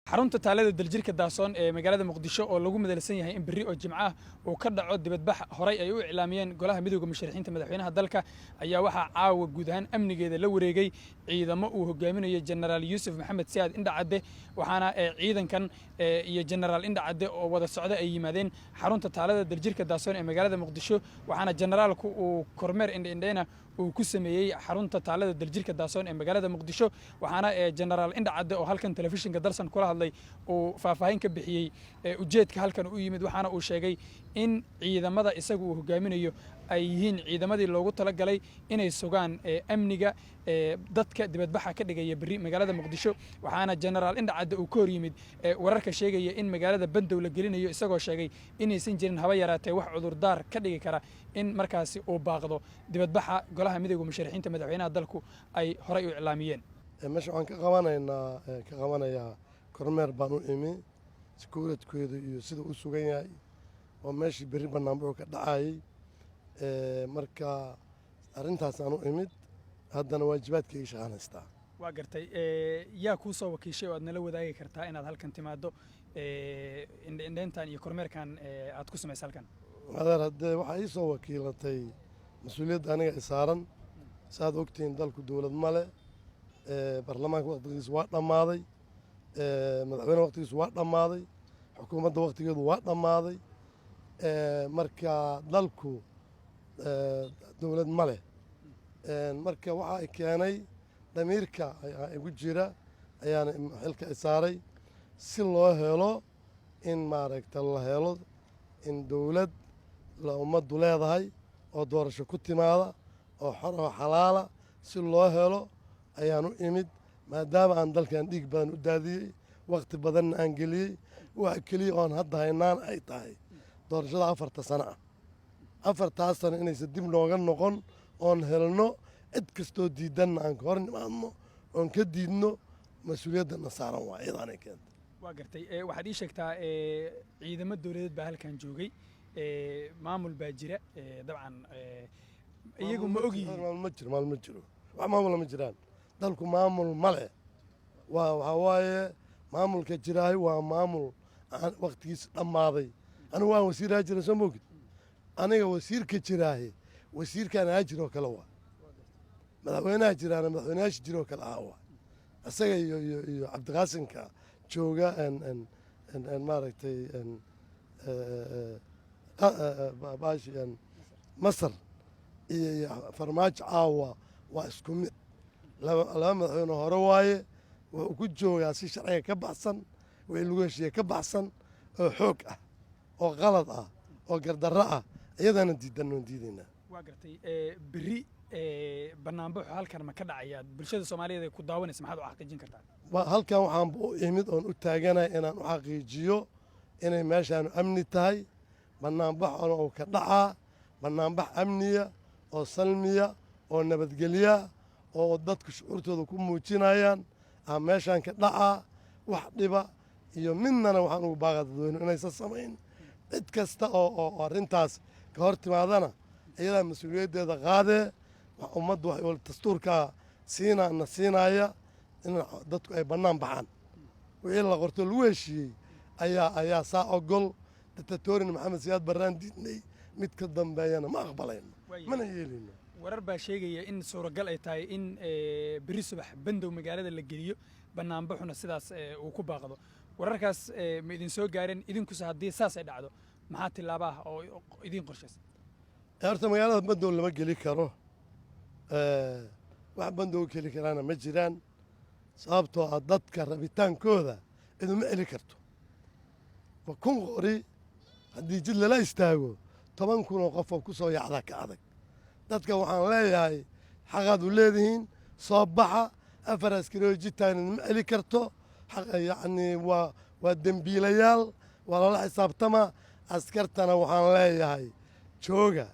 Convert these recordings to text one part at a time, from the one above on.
xarunta taalada daljirka daasoon ee magaalada muqdisho oo lagu madalsan yahay in berri oo jimco ah uu ka dhaco dibadbax horay ay u iclaamiyeen golaha midowga musharaxiinta madaxweynaha dalka ayaa waxaa caawa guud ahaan amnigeeda la wareegay ciidamo uu hogaaminayo jenaraal yuusuf maxamed siyaad indhacadde waxaana ciidankan iyo jenaraal indhacadde oo wada socda ay yimaadeen xarunta taalada daljirka daasoon ee magaalada muqdisho waxaana jenaraalku uu kormeer indheindheyna uu ku sameeyey xarunta taalada daljirka daasoon ee magaalada muqdisho waxaana jenaraal indhacadde oo halkan telefishinka dalsan kula hadlay uu faahfaahin ka bixiyey ujeedka halkan u yimid waxaana uu sheegay in ciidamada isagu uu hogaaminayo ay yihiin ciidamadii loogu talagalay inay sugaan amniga dadka dibadbaxa ka dhigaya berri magaalada muqdisho waxaana jenaraal indhacadde uu ka hor yimid wararka sheegaya in magaalada bandow la gelinayo isagoo sheegay inaysan jirin haba yaraatee wax cudurdaar ka dhigi kara in markaasi uu baaqdo dibadbaxa golaha midowga musharaxiinta madaxweynaha dalku ay horay u iclaamiyeen meesha waxaan ka qabanayaa kormeer baan u imi sikuuradkooda iyo sida u sugan yahay oo meeshii berri banaanbuxu ka dhacayay marka arrintaasaan u imid haddana waajibaadkayga shaqaanaystaa waa gartay yaa kuu soo wakiishay oo aad nala wadaagi kartaa inaad halkan timaaddo indheyntan iyo kormeerkan aad ku samaysa halkan adeer haddee waxaa ii soo wakiilatay mas-uuliyadda aniga i saaran saaad ogtihiin dalku dowlad male baarlamaanka waqtigiisu waa dhammaaday madaxweyne waqtigiisu waa dhammaaday xukuumadda waqtigeedu waa dhammaaday marka dalku dowlad ma leh marka waxaa i keenay dhamiirka igu jira ayaana xilka i saaray si loo helo in maaragta la helo in dowlad la ummaddu leedahay oo doorasho ku timaada oo xor oo xalaala si loo helo ayaan u imid maadaama aan dalkan dhiig badan u daadiyey wakhti badanna aan geliyey waxa keliya oon hadda haynaan ay tahay doorashada 4 sano ah 4taas sano inaysan dib nooga noqon oon helno cid kastoo diidanna aan ka hor nimaadno oon ka diidno mas-uuliyaddana saaran waa iyadanay keentay waa gartay waxaad ii sheegtaa ciidamo dowladeed baa halkan joogay maamul baa jira dabcan iyagu ma ogyihiin maamul ma jiro wax maamula ma jiraan dalku maamul ma leh waxaa waaye maamulka jiraahay waa maamul aan wakhtigiisa dhammaaday anigu waan wasiiraha jira soo moogid aniga wasiirka jiraahe wasiirkaan ahaa jiroo kale waa madaxweynaha jiraana madaxweynayaasha jiroo kale ahaa waa isaga iyo cabdiqaasinka jooga maaragtay masar iyo farmaajo caawa waa isku mid laba madaxweyne hore waaye wuxuu ku joogaa si sharciga ka baxsan wixii lagu heshiiye ka baxsan oo xoog ah oo qalad ah oo gardarro ah iyadaana diidannoon diidaynaa waa gartay berri banaanbaxu halkan ma ka dhacayaa bulshada soomaaliyeed ay ku daawanaysa maxaad u xaqiijin kartaa halkan waxaan u imid oon u taaganahay inaan u xaqiijiyo inay meeshaanu amni tahay banaanbaxona uu ka dhacaa banaanbax amniya oo salmiya oo nabadgelya oo dadku shucuurtooda ku muujinayaan meeshaan ka dhacaa wax dhiba iyo midnana waxaan ugu baaqa dadweyne inaysan samayn cid kasta oo arrintaas ka hor timaadana iyadaa mas-uuliyaddeeda qaadee ummaddu waxay dastuurkaa na siinaya in dadku ay bannaan baxaan wixii la qorto lagu heshiiyey ayaa saa ogol dictatorin maxamed siyaad barraan diidnay mid ka dambeeyana ma aqbalayno mana yeelayno warar baa sheegaya in suuragal ay tahay in berri subax bandow magaalada la geliyo banaanbaxuna sidaas uu ku baaqdo wararkaas ma idin soo gaareen idinkuse haddii saas ay dhacdo maxaa tillaaba ah oo idiin qorshaysan horta magaalada bandow lama geli karo wax bandow geli karaana ma jiraan sababtoo ah dadka rabitaankooda iduma celi karto ma kun qori haddii jid lala istaago 10 kun oo qof oo ku soo yacda ka adag dadka waxaan leeyahay xaqaad u leedihiin soo baxa 4 askari jitaan iduma celi karto yacni waa dembiilayaal waa lala xisaabtama askartana waxaan leeyahay jooga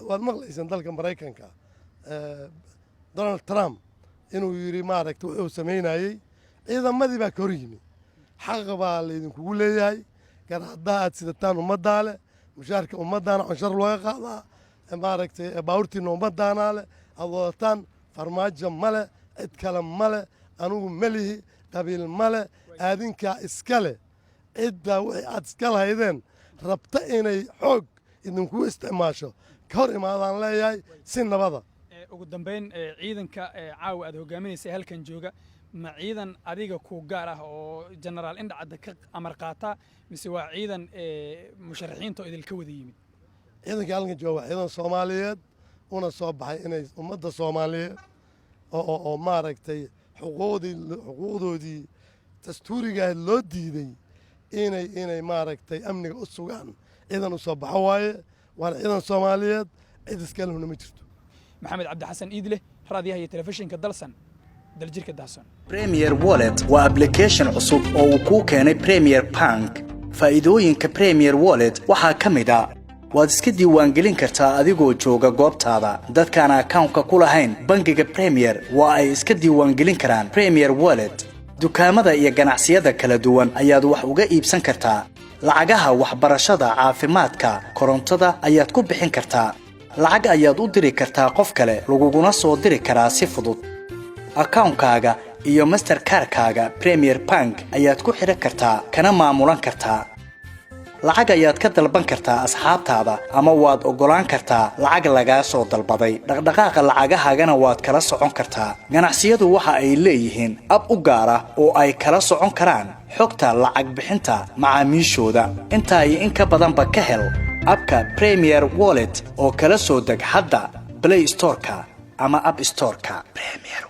waad maqlaysaan dalka maraykanka donald trump inuu yidhi maaragta wuxuu samaynayey ciidamadii baa ka hor yimi xaqa baa laydinkugu leeyahay garaadaha aad sidataan ummaddaa leh mushaarka ummaddaana canshar looga qaadaa maaragtay baawurtiinna ummaddaanaa leh aad wadataan farmaajo ma leh cid kale ma leh anugu ma lihi qabiil ma leh aadinkaa iska leh ciddaa wixii aad iska lahaydeen rabta inay xoog idinku isticmaasho ka hor imaadaan leeyahay si nabada ugu dambayn ciidanka caawa aad hogaaminaysay halkan jooga ma ciidan adiga ku gaar ah oo jenaraal indhacadda ka amar qaata mise waa ciidan musharaxiinta oo idilka wada yimid ciidanka halkan jooga waa ciidan soomaaliyeed una soo baxay inay ummadda soomaaliyeed oo maaragtay xuquuqdoodii dastuurigaah loo diiday inay maaragtay amniga u sugaan ciidan u soo baxo waaye waana ciidan soomaaliyeed cid iskalehuna ma jirto maxamed cabdi xasan iidle raadiyaha iyo telefishinka dalsan daljirka dahsoon Premier Wallet waa application cusub oo uu ku keenay Premier Bank faa'iidooyinka Premier Wallet waxaa ka mid ah waad iska diiwaangelin kartaa adigoo jooga goobtaada dadkaan account-ka ku lahayn bangiga Premier waa ay iska diiwaangelin karaan Premier Wallet dukaamada iyo ganacsiyada kala duwan ayaad wax uga iibsan kartaa lacagaha waxbarashada caafimaadka korontada ayaad ku bixin kartaa lacag ayaad u diri kartaa qof kale laguguna soo diri karaa si fudud account-kaaga iyo Mastercard-kaaga Premier Bank ayaad ku xiran kartaa kana maamulan kartaa lacag ayaad ka dalban kartaa asxaabtaada ama waad ogolaan kartaa lacag laga soo dalbaday dhaqdhaqaaqa lacagahaagana waad kala socon kartaa ganacsiyadu waxa ay leeyihiin ab u gaar ah oo ay kala socon karaan xogta lacag bixinta macaamiishooda inta ay in ka badanba ka hel abka Premier Wallet oo kala soo deg hadda Play Store-ka ama App Store-ka Premier